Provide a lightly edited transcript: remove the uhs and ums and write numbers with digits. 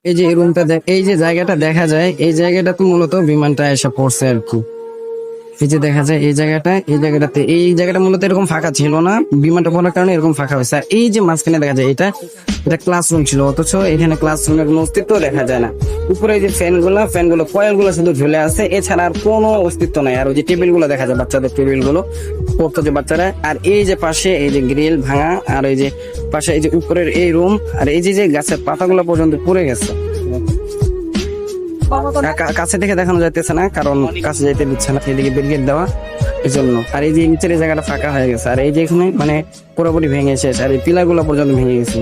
এই যে এই রুমটা এই যে জায়গাটা দেখা যায়, এই জায়গাটা তো মূলত বিমানটা এসে পড়ছে আর কি। এই যে দেখা যায় এই জায়গাটা মূলত এরকম ফাঁকা ছিল না, বিমানটা পড়ার কারণে এরকম ফাঁকা হয়েছে। আর এই যে মাঝখানে দেখা যায় এটা ক্লাসরুম ছিল, অথচ এখানে ক্লাসরুমের কোনো অস্তিত্ব দেখা যায় না। উপরে এই যে ফ্যানগুলো কয়েলগুলো শুধু ঝুলে আছে, এছাড়া আর কোনো অস্তিত্ব নাই। আর ওই যে টেবিলগুলো দেখা যায়, বাচ্চাদের টেবিলগুলো পড়তো যে বাচ্চারা। আর এই যে পাশে এই যে গ্রিল ভাঙা, আর এই যে পাশে এই যে উপরের এই রুম, আর এই যে যে গাছের পাতাগুলো পর্যন্ত পড়ে গেছে। কাছে থেকে দেখানো যাইতেছে না, কারণ কাছে যাইতে দিচ্ছে না, এদিকে ব্যারিকেড দেওয়া, এই জন্য। আর এই যে নিচের এই জায়গাটা ফাঁকা হয়ে গেছে, আর এই যে এখানে মানে পুরোপুরি ভেঙে শেষ, আর এই পিলার গুলো পর্যন্ত ভেঙে গেছে।